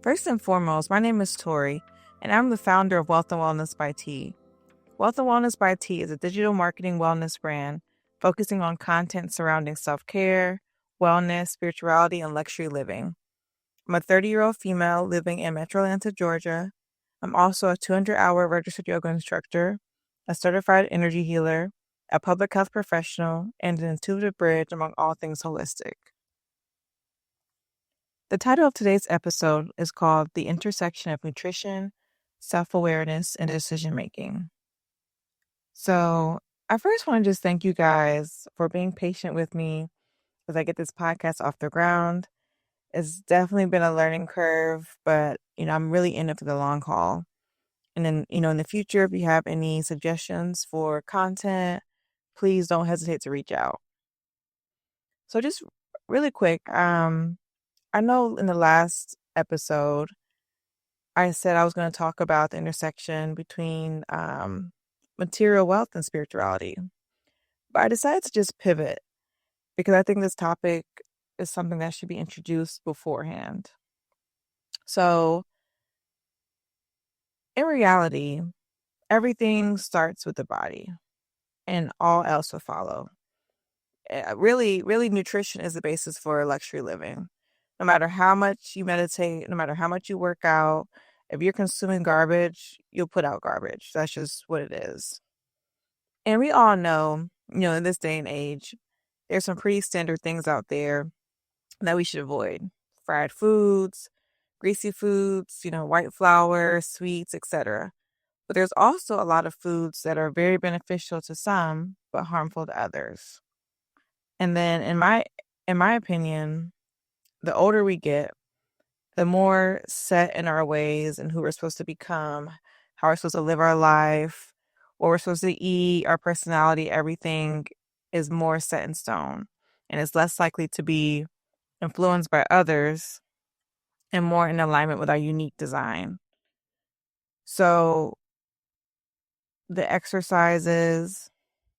First and foremost, my name is Tori, and I'm the founder of Wealth and Wellness by T. Wealth and Wellness by T is a digital marketing wellness brand focusing on content surrounding self-care, wellness, spirituality, and luxury living. I'm a 30-year-old female living in Metro Atlanta, Georgia. I'm also a 200-hour registered yoga instructor, a certified energy healer, a public health professional, and an intuitive bridge among all things holistic. The title of today's episode is called The Intersection of Nutrition, Self-Awareness, and Decision-Making. So I first want to just thank you guys for being patient with me as I get this podcast off the ground. It's definitely been a learning curve, but, I'm really in it for the long haul. And then, in the future, if you have any suggestions for content, please don't hesitate to reach out. So just really quick, I know in the last episode, I said I was going to talk about the intersection between material wealth and spirituality. But I decided to just pivot because I think this topic is something that should be introduced beforehand. So, in reality, everything starts with the body and all else will follow. Really, nutrition is the basis for luxury living. No matter how much you meditate, no matter how much you work out, if you're consuming garbage, you'll put out garbage. That's just what it is. And we all know, in this day and age, there's some pretty standard things out there that we should avoid. Fried foods, greasy foods, white flour, sweets, etc. But there's also a lot of foods that are very beneficial to some, but harmful to others. And then in my opinion, the older we get, the more set in our ways and who we're supposed to become, how we're supposed to live our life, what we're supposed to eat, our personality, everything is more set in stone. And it's less likely to be influenced by others and more in alignment with our unique design. So the exercises,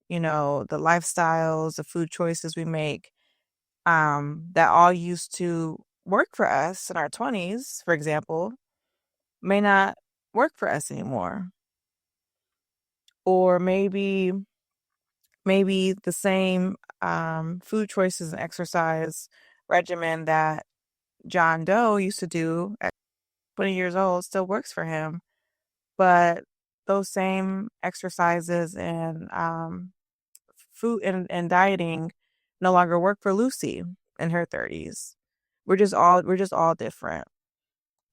the lifestyles, the food choices we make, that all used to work for us in our 20s, for example, may not work for us anymore. Or maybe the same food choices and exercise regimen that John Doe used to do at 20 years old still works for him. But those same exercises and food and dieting no longer work for Lucy in her 30s. We're just all different.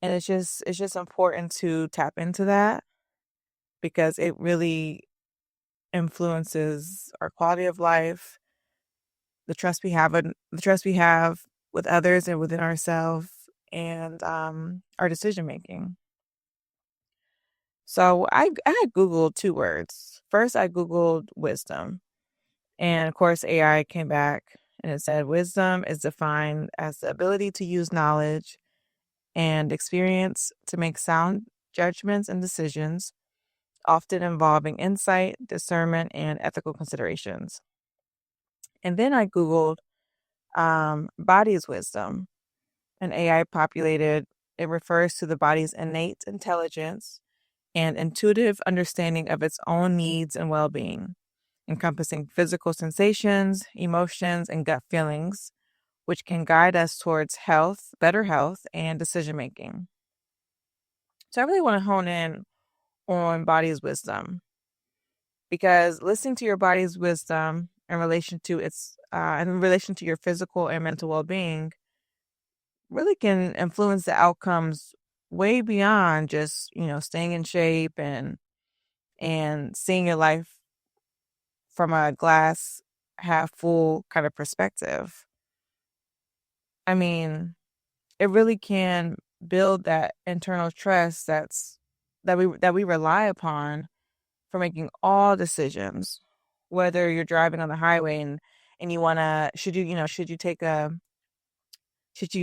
And it's just important to tap into that because it really influences our quality of life, the trust we have with others and within ourselves, and our decision making. So I had Googled two words. First, I Googled wisdom. And of course, AI came back and it said wisdom is defined as the ability to use knowledge and experience to make sound judgments and decisions, often involving insight, discernment, and ethical considerations. And then I Googled body's wisdom, and AI populated it refers to the body's innate intelligence and intuitive understanding of its own needs and well-being, encompassing physical sensations, emotions, and gut feelings, which can guide us towards better health, and decision-making. So I really want to hone in on body's wisdom because listening to your body's wisdom in relation to your physical and mental well-being really can influence the outcomes way beyond just, staying in shape and seeing your life from a glass half full kind of perspective. I mean, it really can build that internal trust that we rely upon for making all decisions. Whether you're driving on the highway and you wanna should you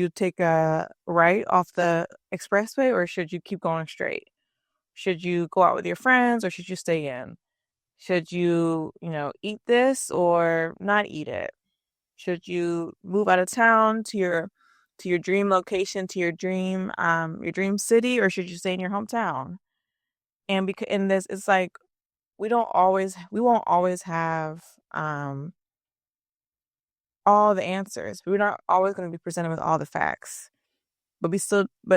take a right off the expressway or should you keep going straight? Should you go out with your friends or should you stay in? Should you, eat this or not eat it? Should you move out of town to to your dream location, to your dream city, or should you stay in your hometown? And because in this, it's like we won't always have all the answers. We're not always going to be presented with all the facts, but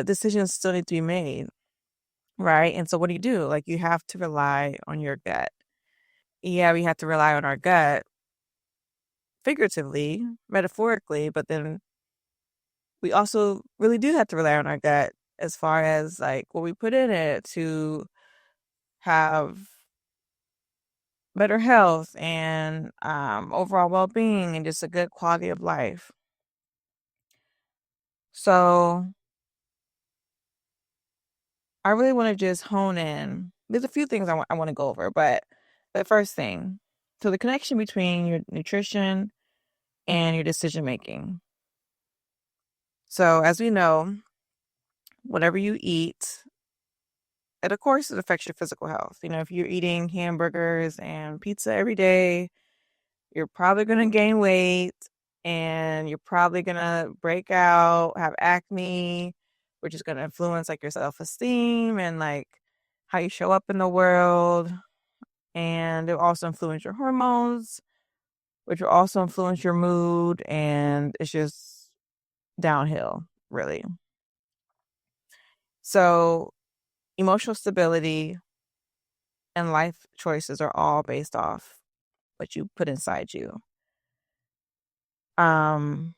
decisions still need to be made, right? And so what do? Like you have to rely on your gut. Yeah, we have to rely on our gut figuratively, metaphorically, but then we also really do have to rely on our gut as far as like what we put in it to have better health and overall well-being and just a good quality of life. So I really want to just hone in. There's a few things I want to go over, but the first thing, so the connection between your nutrition and your decision making. So as we know, whatever you eat, it of course it affects your physical health. You know, if you're eating hamburgers and pizza every day, you're probably going to gain weight and you're probably going to break out, have acne, which is going to influence like your self-esteem and like how you show up in the world. And it will also influence your hormones, which will also influence your mood. And it's just downhill, really. So, emotional stability and life choices are all based off what you put inside you. Um,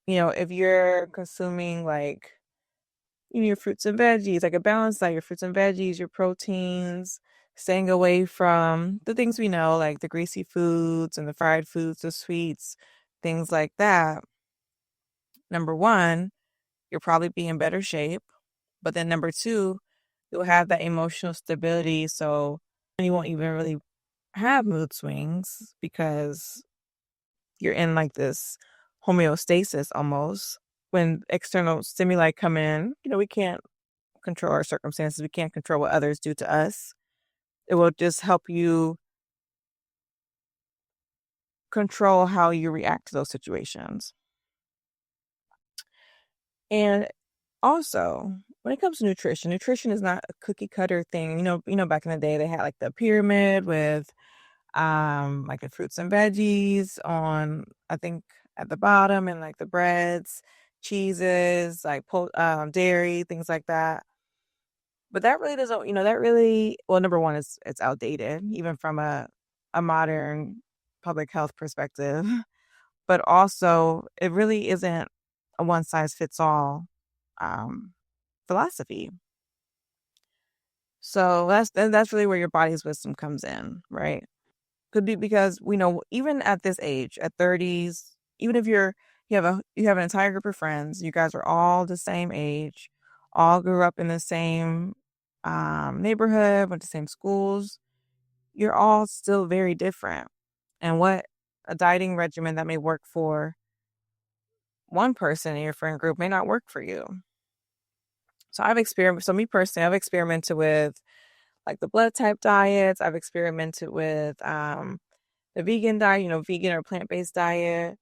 if you're consuming like your fruits and veggies, like a balanced diet, your fruits and veggies, your proteins, staying away from the things we know, like the greasy foods and the fried foods, the sweets, things like that. Number one, you'll probably be in better shape. But then number two, you'll have that emotional stability. So you won't even really have mood swings because you're in like this homeostasis almost. When external stimuli come in, we can't control our circumstances. We can't control what others do to us. It will just help you control how you react to those situations. And also, when it comes to nutrition is not a cookie cutter thing. Back in the day they had like the pyramid with like the fruits and veggies on, I think, at the bottom, and like the breads, cheeses, like dairy, things like that. But that really doesn't, that really, well, number one is it's outdated, even from a modern public health perspective. But also it really isn't a one size fits all um, philosophy. So that's really where your body's wisdom comes in, right? Could be because we know even at this age, at 30s, even if you have an entire group of friends, you guys are all the same age, all grew up in the same neighborhood, went to the same schools, you're all still very different. And what a dieting regimen that may work for one person in your friend group may not work for you. So me personally, I've experimented with like the blood type diets. I've experimented with the vegan diet, vegan or plant-based diet.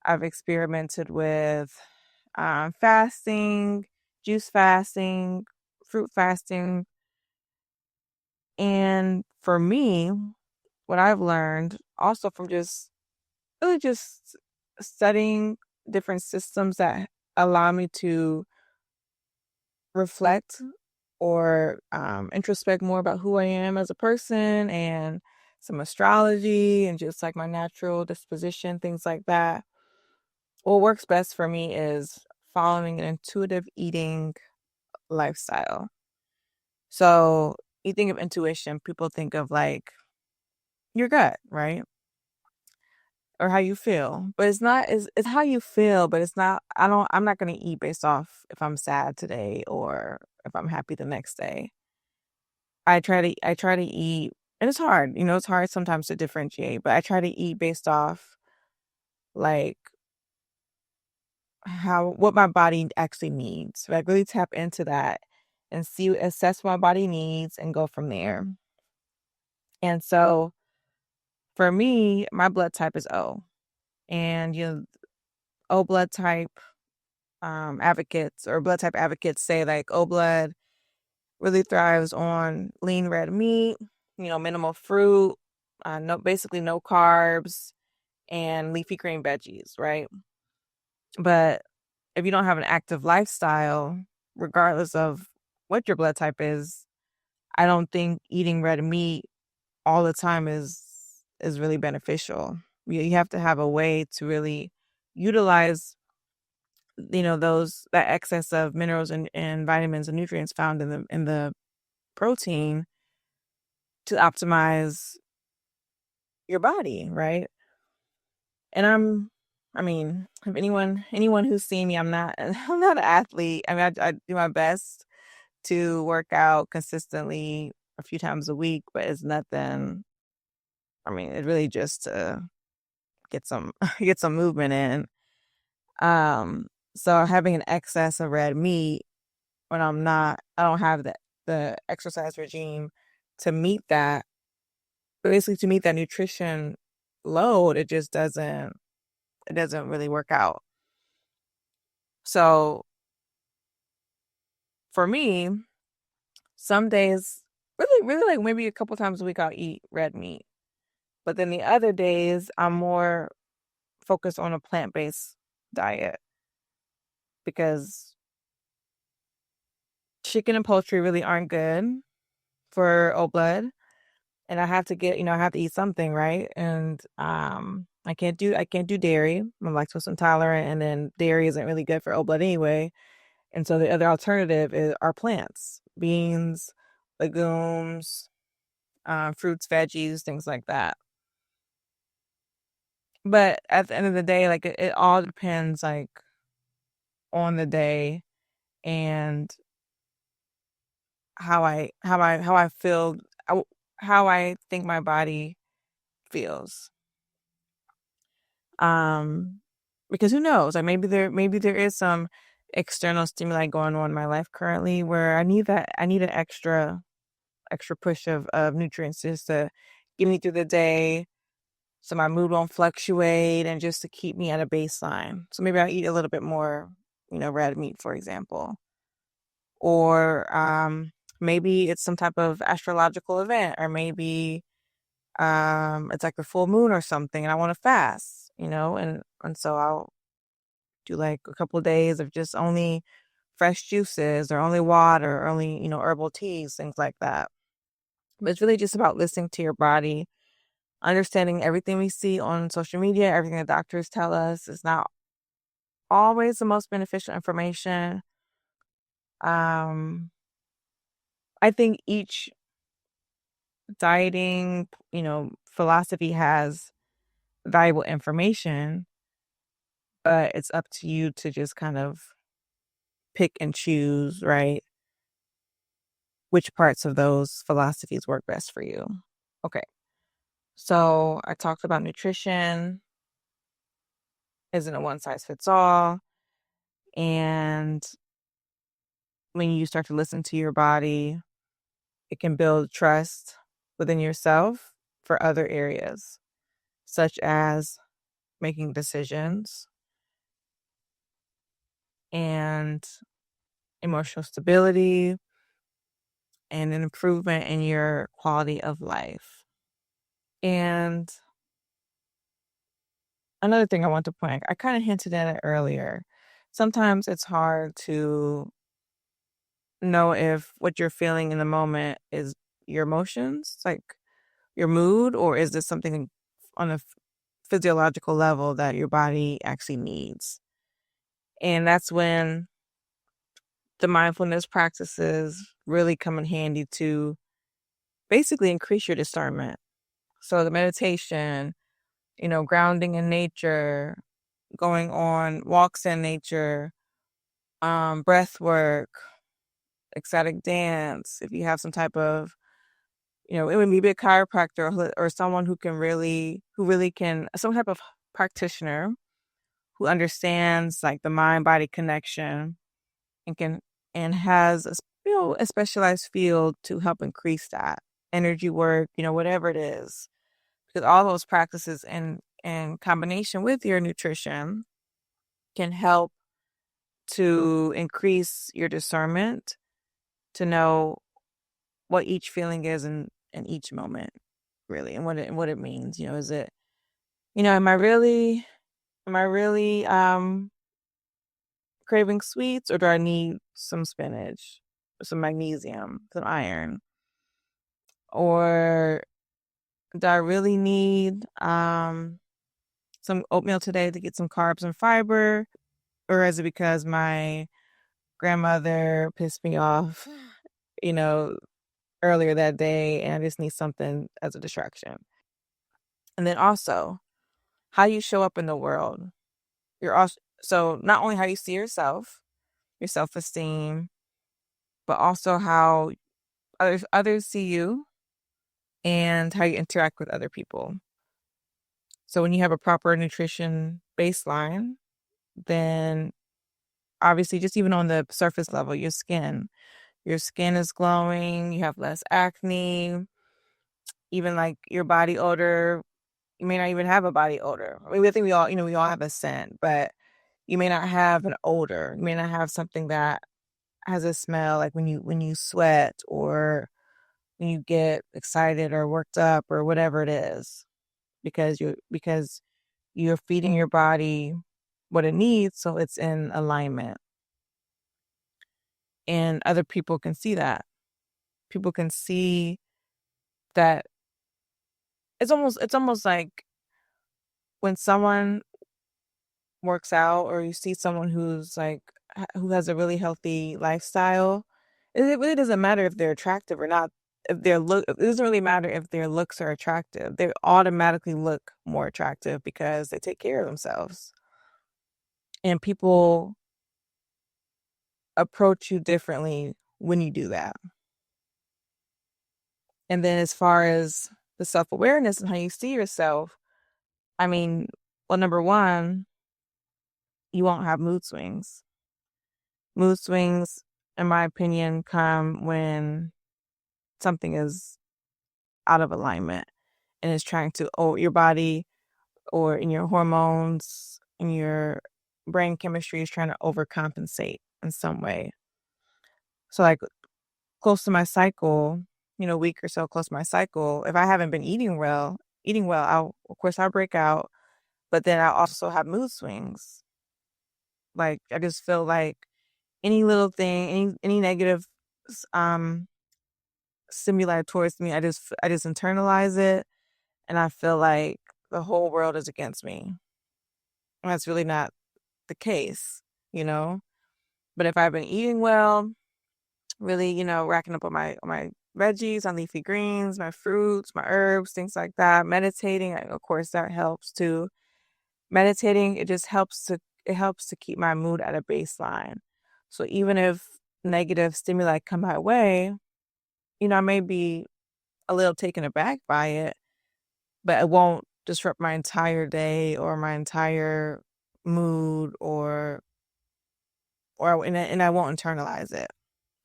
I've experimented with fasting, juice fasting, fruit fasting. And for me, what I've learned also from just really just studying different systems that allow me to reflect or introspect more about who I am as a person, and some astrology and just like my natural disposition, things like that. What works best for me is following an intuitive eating lifestyle. So you think of intuition, people think of like your gut, right? Or how you feel. But it's not, it's how you feel, but I'm not going to eat based off if I'm sad today or if I'm happy the next day. I try to eat, and it's hard, it's hard sometimes to differentiate, but I try to eat based off like what my body actually needs. So I really tap into that and assess what my body needs and go from there. And so for me, my blood type is O. And O blood type, advocates or blood type advocates say like O blood really thrives on lean red meat, minimal fruit, basically no carbs and leafy green veggies, right? But if you don't have an active lifestyle, regardless of what your blood type is, I don't think eating red meat all the time is really beneficial. You have to have a way to really utilize, that excess of minerals and vitamins and nutrients found in the protein to optimize your body, right? And I mean, if anyone who's seen me, I'm not I'm not an athlete. I mean, I do my best to work out consistently a few times a week, but it's nothing. I mean, it's really just to get some get some movement in. Um, so having an excess of red meat when I don't have the exercise regime to meet that, basically to meet that nutrition load, it doesn't really work out. So for me, some days, really, really like maybe a couple times a week, I'll eat red meat. But then the other days, I'm more focused on a plant-based diet because chicken and poultry really aren't good for O blood. And I have to I have to eat something, right? And I can't do dairy. I'm lactose intolerant, and then dairy isn't really good for O blood anyway. And so the other alternative are plants, beans, legumes, fruits, veggies, things like that. But at the end of the day, like it all depends like on the day and how I feel, how how I think my body feels. Um, because who knows? Like maybe there is some external stimuli going on in my life currently where I need an extra push of nutrients just to get me through the day so my mood won't fluctuate and just to keep me at a baseline. So maybe I'll eat a little bit more, red meat, for example. Or maybe it's some type of astrological event, or maybe it's like a full moon or something and I want to fast, and so I'll do like a couple of days of just only fresh juices or only water or only, herbal teas, things like that. But it's really just about listening to your body, understanding everything we see on social media, everything the doctors tell us is not always the most beneficial information. Um, I think each dieting, philosophy has valuable information, but it's up to you to just kind of pick and choose, right? Which parts of those philosophies work best for you. Okay. So I talked about nutrition isn't a one size fits all. And when you start to listen to your body, it can build trust within yourself for other areas, such as making decisions and emotional stability and an improvement in your quality of life. And another thing I want to point, I kind of hinted at it earlier. Sometimes it's hard to know if what you're feeling in the moment is your emotions, like your mood, or is this something on a physiological level that your body actually needs. And that's when the mindfulness practices really come in handy to basically increase your discernment. So the meditation, grounding in nature, going on walks in nature, breath work, ecstatic dance, if you have some type of, it would be a chiropractor or someone who really can, some type of practitioner who understands like the mind body connection and can, and has a specialized field to help increase that energy work, whatever it is, because all those practices in combination with your nutrition can help to increase your discernment, to know what each feeling is in each moment, really, and what it means. Is it, am I really craving sweets, or do I need some spinach, some magnesium, some iron? Or do I really need some oatmeal today to get some carbs and fiber? Or is it because my grandmother pissed me off, you know, earlier that day, and I just need something as a distraction? And then also, how you show up in the world. You're also, so not only how you see yourself, your self-esteem, but also how others see you and how you interact with other people. So when you have a proper nutrition baseline, then obviously, just even on the surface level, your skin is glowing, you have less acne, even like your body odor. You may not even have a body odor. I mean, I think we all have a scent, but you may not have an odor. You may not have something that has a smell, like when you sweat, or when you get excited or worked up, or whatever it is, because you're feeding your body what it needs, so it's in alignment. And other people can see that. People can see that. It's almost like when someone works out, or you see someone who has a really healthy lifestyle. It really doesn't matter if they're attractive or not. It doesn't really matter if their looks are attractive. They automatically look more attractive because they take care of themselves. And people approach you differently when you do that. And then as far as the self-awareness and how you see yourself, I mean, well, number one, you won't have mood swings. Mood swings, in my opinion, come when something is out of alignment and is trying to, your body, or in your hormones, in your brain chemistry, is trying to overcompensate in some way. So, like, close to my cycle, a week or so close to my cycle, if I haven't been eating well, I'll break out, but then I also have mood swings. Like, I just feel like any little thing, any negative um stimuli towards me, I just internalize it, and I feel like the whole world is against me. And that's really not the case, you know. But if I've been eating well, really, racking up on my veggies, on leafy greens, my fruits, my herbs, things like that, meditating, of course, that helps too. Meditating, it helps to keep my mood at a baseline. So even if negative stimuli come my way, I may be a little taken aback by it, but it won't disrupt my entire day or my entire mood, and I won't internalize it,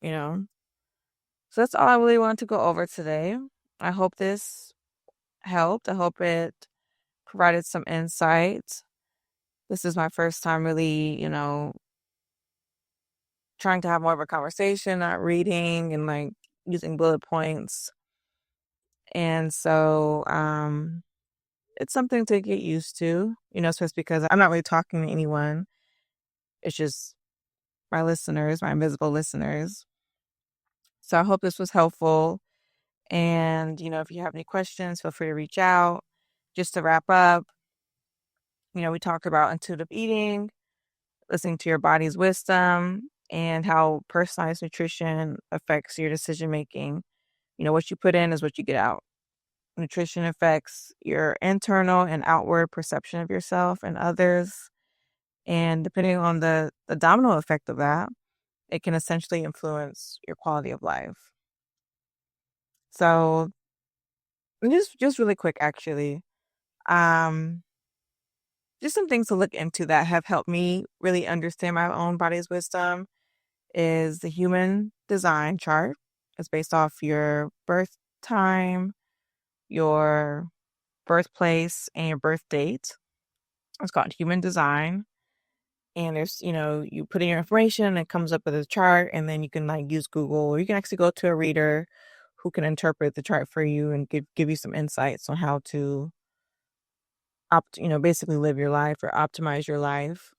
you know? So that's all I really wanted to go over today. I hope this helped. I hope it provided some insight. This is my first time really, trying to have more of a conversation, not reading and like using bullet points. And so it's something to get used to, especially because I'm not really talking to anyone. It's just my listeners, my invisible listeners. So I hope this was helpful. And, if you have any questions, feel free to reach out. Just to wrap up, we talked about intuitive eating, listening to your body's wisdom, and how personalized nutrition affects your decision making. What you put in is what you get out. Nutrition affects your internal and outward perception of yourself and others. And depending on the domino effect of that, it can essentially influence your quality of life. So just really quick, actually, um, just some things to look into that have helped me really understand my own body's wisdom is the human design chart. It's based off your birth time, your birthplace, and your birth date. It's called human design. And there's, you put in your information and it comes up with a chart, and then you can like use Google, or you can actually go to a reader who can interpret the chart for you and give you some insights on how to basically live your life or optimize your life.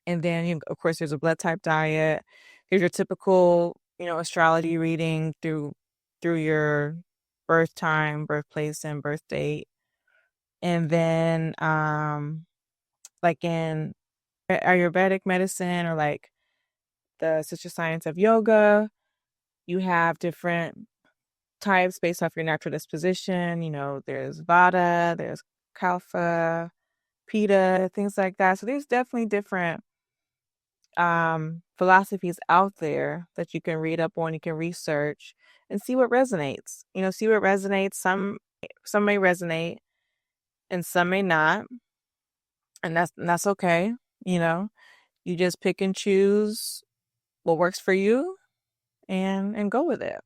And then, of course, there's a blood type diet. There's your typical, astrology reading through your birth time, birthplace, and birth date. And then, like in Ayurvedic medicine, or like the sister science of yoga, you have different types based off your natural disposition. There's Vata, there's Kapha, Pitta, things like that. So there's definitely different philosophies out there that you can read up on, you can research and see what resonates. See what resonates. Some may resonate and some may not, and that's okay. You just pick and choose what works for you and go with it.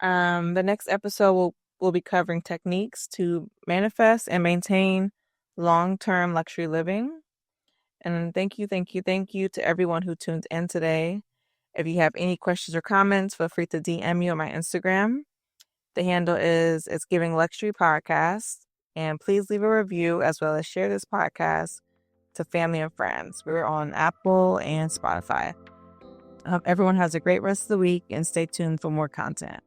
The next episode will be covering techniques to manifest and maintain long-term luxury living. And thank you to everyone who tuned in today. If you have any questions or comments, feel free to DM me on my Instagram. The handle is It's Giving Luxury Podcast. And please leave a review as well as share this podcast to family and friends. We're on Apple and Spotify. I hope everyone has a great rest of the week and stay tuned for more content.